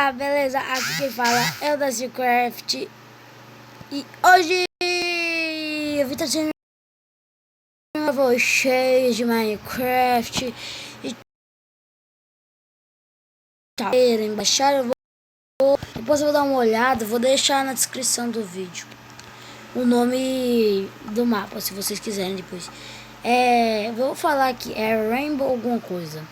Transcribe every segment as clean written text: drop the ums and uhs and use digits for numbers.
Opa, beleza? Aqui quem fala é o DaciCraft. E hoje eu vim trazer uma voz cheia de Minecraft. E tá, querem baixar, depois eu vou dar uma olhada, vou deixar na descrição do vídeo o nome do mapa, se vocês quiserem depois. Vou falar aqui, é Rainbow alguma coisa.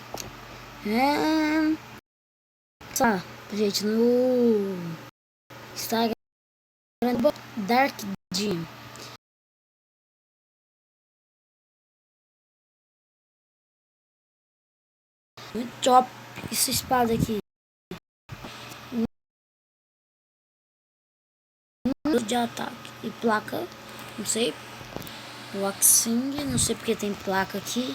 Tá, gente, no Instagram Dark Jim. Muito top essa espada aqui. De ataque e placa, não sei. Waxing, não sei porque tem placa aqui.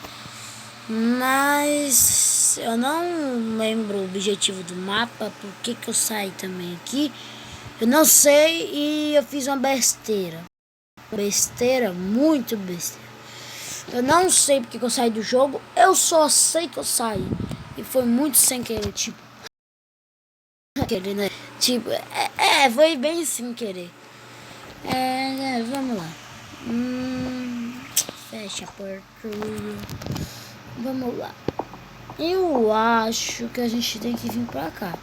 Mas eu não lembro o objetivo do mapa, por que eu saí também aqui. Eu não sei e eu fiz uma besteira. Besteira, muito besteira. Eu não sei porque eu saí do jogo, eu só sei que eu saí. E foi muito sem querer, tipo. Né? Tipo, foi bem sem querer. Vamos lá. Fecha a porta. Vamos lá. Eu acho que a gente tem que vir pra cá.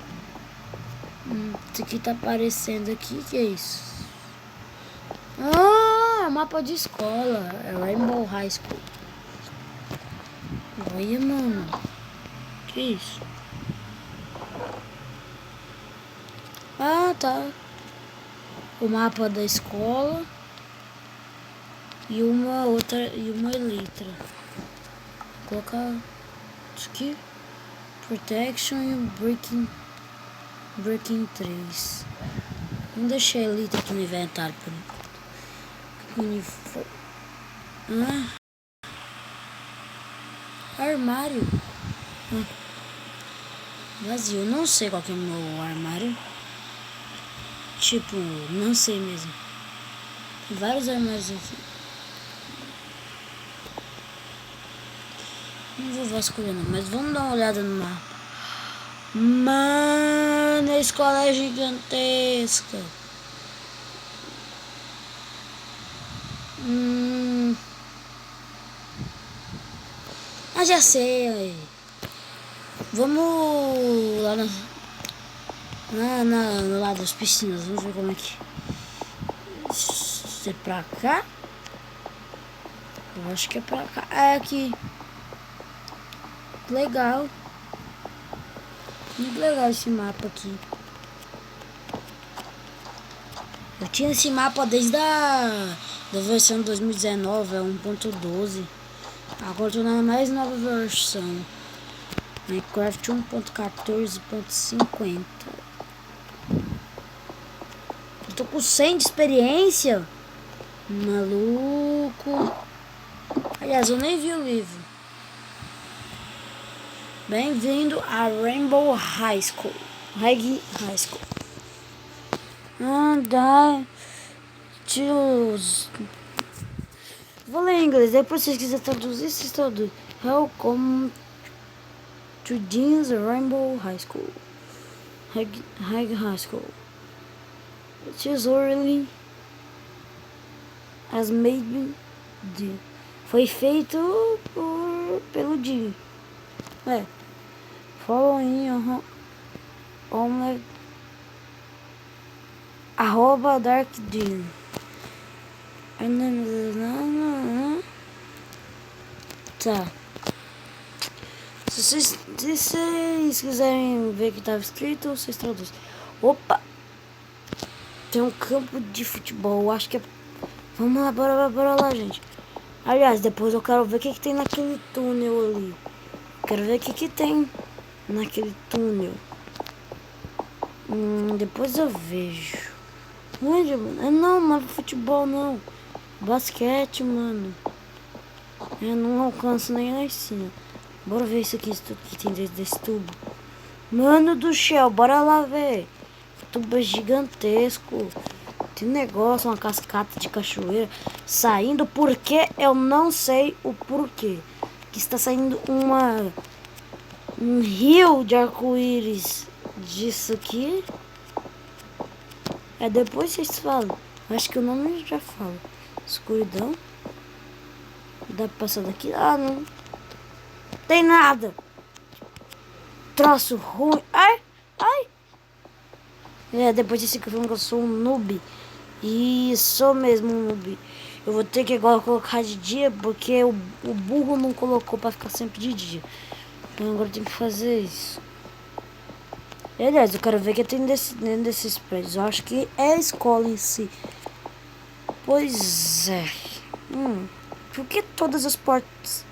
Isso aqui tá aparecendo aqui, que é isso? Mapa de escola. É Rainbow High School. Olha, mano. Que isso? Tá. O mapa da escola. E uma outra. E uma elytra. Vou colocar isso aqui. Protection e Breaking 3. Vamos deixar a elytra aqui no inventário por uniforme. Armário. Vazio. Não sei qual que é o meu armário. Tipo, não sei mesmo. Tem vários armários aqui. Não vou vasculhar não, mas vamos dar uma olhada no mapa. Mano, a escola é gigantesca. Já sei. Vamos lá no lado das piscinas. Vamos ver como é que... Se é pra cá? Eu acho que é pra cá. É aqui. Legal. Muito legal esse mapa aqui. Eu tinha esse mapa desde da versão 2019, é 1.12. Agora tô na mais nova versão. Minecraft 1.14.50. Eu tô com 100 de experiência. Maluco. Aliás, eu nem vi o livro. Bem-vindo a Rainbow High School. High School. Vou ler em inglês, depois se vocês quiserem traduzir, vocês traduzem. Welcome to Dean's Rainbow High School. High School. It is early as made Dean. Foi feito pelo Dean. Following @ Dark Dean. Tá. Se vocês quiserem ver o que estava escrito, vocês traduzem. Opa! Tem um campo de futebol. Acho que é... Vamos lá, bora lá, gente. Aliás, depois eu quero ver o que tem naquele túnel ali. Quero ver o que tem naquele túnel. Depois eu vejo. Onde, mano? Não, mas futebol não. Basquete, mano. Eu não alcanço nem lá em cima. Bora ver isso aqui, que tem dentro desse tubo. Mano do céu, bora lá ver. O tubo é gigantesco. Tem um negócio, uma cascata de cachoeira saindo. Porque eu não sei o porquê. Que está saindo um rio de arco-íris disso aqui. É depois vocês falam. Acho que o nome já fala. Escuridão. Dá pra passar daqui? Ah, não. Tem nada. Troço ruim. Ai, ai. É, depois desse que eu falando que eu sou um noob. E sou mesmo um noob. Eu vou ter que agora colocar de dia, porque o burro não colocou pra ficar sempre de dia. Então agora tem que fazer isso. Aliás, eu quero ver o que tem dentro desses prédios. Eu acho que é a escola em si. Pois é. Por que todas as portas?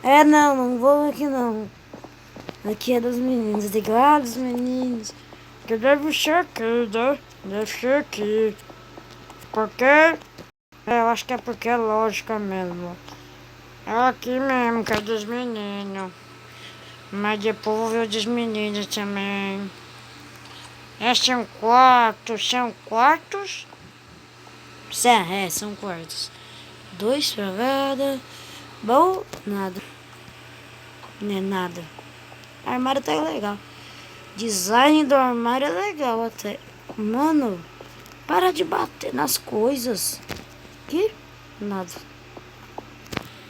É, não vou aqui não. Aqui é dos meninos. Eu tenho que ir lá dos meninos. Que deve ser aqui, né? Deve ser aqui. Por quê? Eu acho que é porque é lógica mesmo. É aqui mesmo que é dos meninos. Mas depois vou ver o dos meninos também. São quartos, são quartos? São quartos. 2 pra cada. Bom, nada. Não é nada. O armário tá legal. Design do armário é legal até. Mano, para de bater nas coisas. Que? Nada.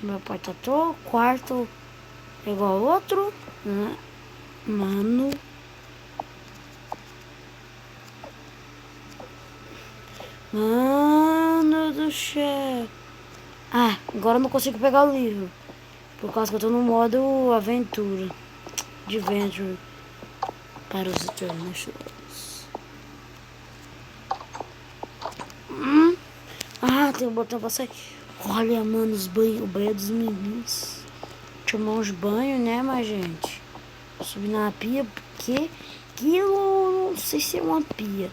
Meu pai tá todo quarto igual ao outro. Né? Mano. Mano do céu. Ah, agora eu não consigo pegar o livro. Por causa que eu tô no modo aventura. Adventure. Para os Internationals. Ah, tem um botão pra sair. Olha, mano, o banho dos meninos. Tomar uns banhos, né, mas gente? Subir na pia, porque aquilo não sei se é uma pia.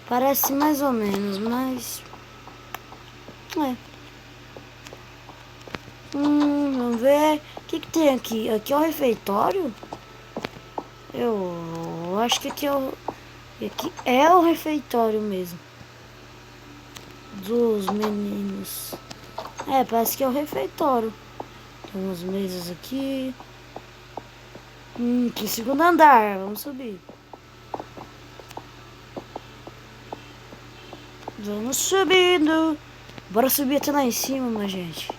Parece mais ou menos, mas... É. Vamos ver. O que tem aqui? Aqui é o refeitório? Eu acho que aqui é o refeitório mesmo. Dos meninos. É, parece que é o refeitório. Tem umas mesas aqui. Que segundo andar. Vamos subir. Vamos subindo. Bora subir até lá em cima, minha gente.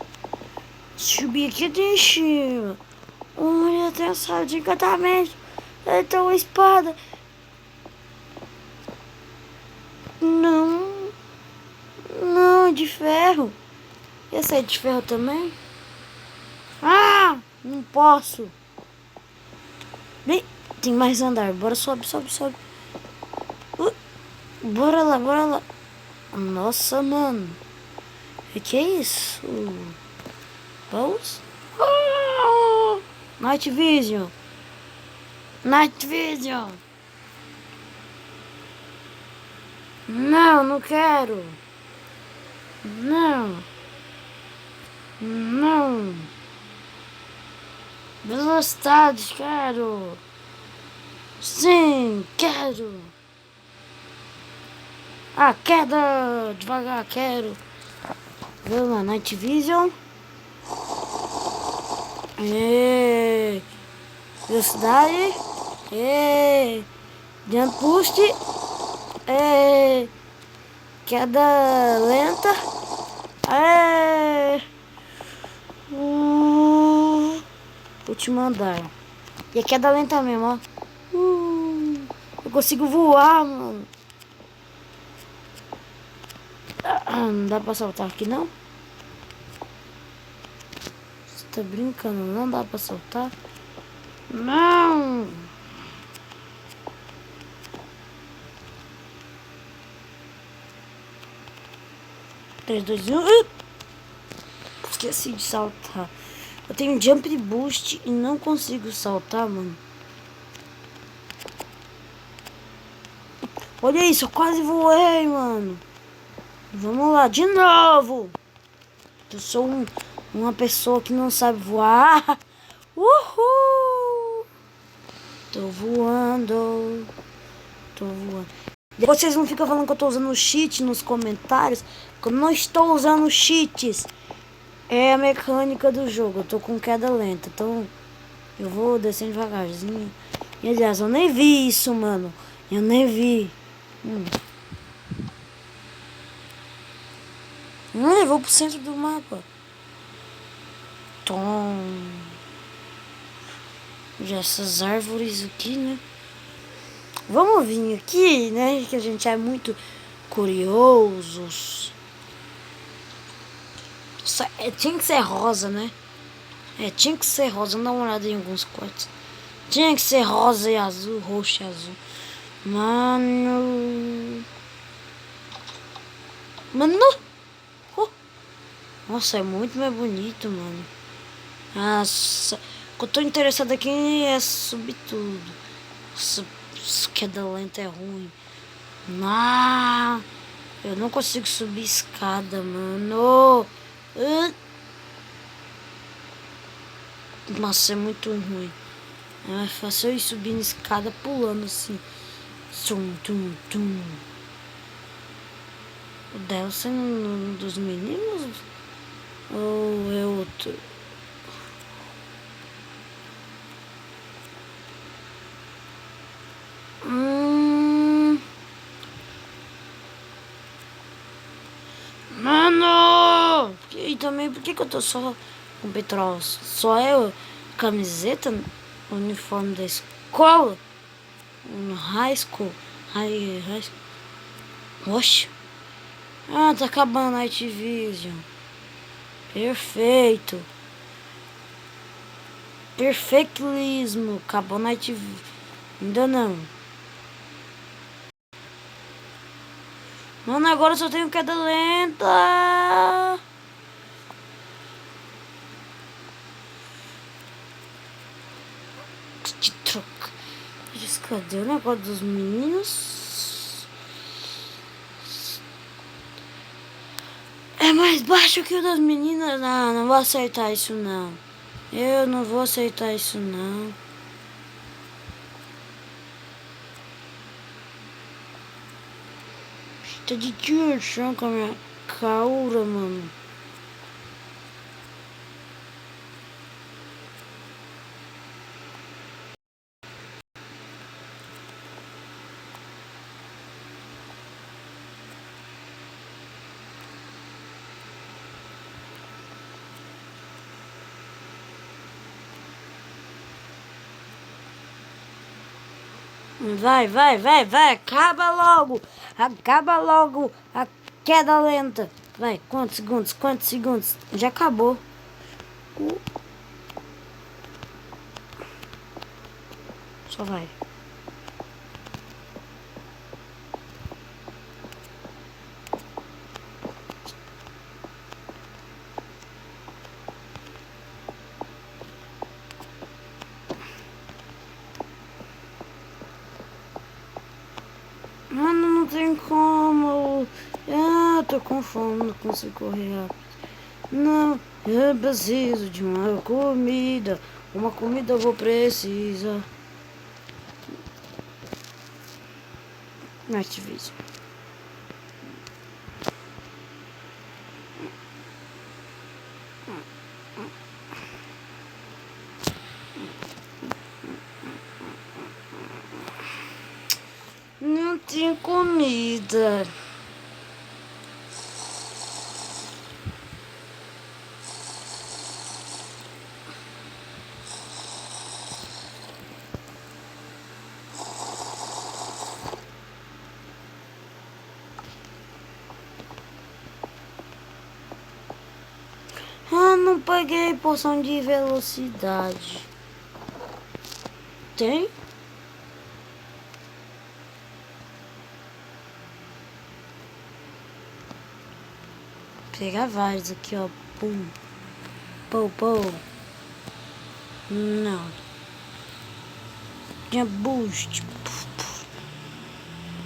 Subir aqui até em cima. Olha, tem a sala de encantamento. Tem uma espada. Não. Não, de ferro. Esse é de ferro também? Ah, não posso. Bem, tem mais andar. Bora, sobe. Bora lá. Nossa, mano. O que é isso? Vamos? Night Vision. Não quero. Não. Velocidade, quero. Sim, quero. Ah, queda. Devagar, quero. Vamos lá, Night Vision. Velocidade. Jump boost. Queda lenta. Último andar. E a queda lenta mesmo, ó. Eu consigo voar, mano. Não dá pra saltar aqui, não? Você tá brincando? Não dá pra saltar? Não! 3, 2, 1. Esqueci de saltar. Eu tenho jump boost e não consigo saltar, mano. Olha isso, eu quase voei, mano. Vamos lá, de novo. Eu sou uma pessoa que não sabe voar. Uhul! Tô voando. Vocês não ficam falando que eu tô usando cheat nos comentários. Que eu não estou usando cheats. É a mecânica do jogo. Eu tô com queda lenta. Então eu vou descendo devagarzinho. E aliás, eu nem vi isso, mano. Eu nem vi. Não levou pro centro do mapa. Tom. Já essas árvores aqui, né? Vamos vir aqui, né? Que a gente é muito curiosos. Tinha que ser rosa, né? Tinha que ser rosa. Vamos dar uma olhada em alguns cortes. Tinha que ser rosa e azul, roxo e azul. Mano. Nossa, é muito mais bonito, mano. Nossa. O que eu tô interessado aqui é subir tudo. Nossa, queda lenta é ruim. Não. Eu não consigo subir escada, mano. Nossa, é muito ruim. É mais fácil eu ir subindo escada pulando assim. Tum, tum, tum. O Delson é um dos meninos? Ou é outro? Mano! E também, por que eu tô só com petróleo? Só eu, camiseta, uniforme da escola? No high school? High school? Oxe! Ah, tá acabando a Night Vision. Perfeito. Perfectismo. Acabou a Night Vision. Ainda não. Mano, agora eu só tenho queda lenta. Que troca. Cadê o negócio dos meninos? É mais baixo que o das meninas. Não, não vou aceitar isso não. Eu não vou aceitar isso não. Tá de diversão com a minha caura, mano. Vai, vai, vai, vai, acaba logo a queda lenta. Vai, quantos segundos, já acabou. Só vai. Mano, não tem como. Tô com fome, não consigo correr rápido. Não, eu preciso de uma comida. Uma comida eu vou precisar. Night Vision. Não tem comida. Não peguei poção de velocidade. Tem? Pegar vários aqui, ó. Pum. Pou. Não. Tinha boost.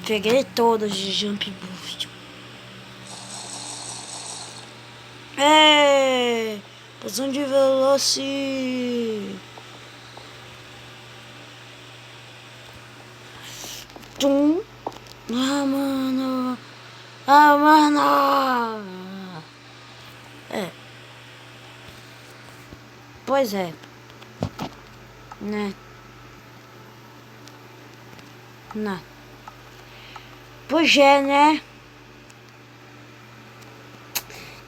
Peguei todas de jump boost. Poção de velocidade. Tum. Mano. Mano. Pois é. Né? Não. Pois é, né?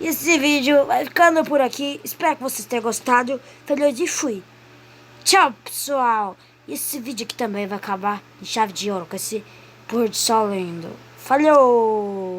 Esse vídeo vai ficando por aqui. Espero que vocês tenham gostado. Feliz e fui. Tchau, pessoal. Esse vídeo aqui também vai acabar em chave de ouro com esse pôr do sol lindo. Falou!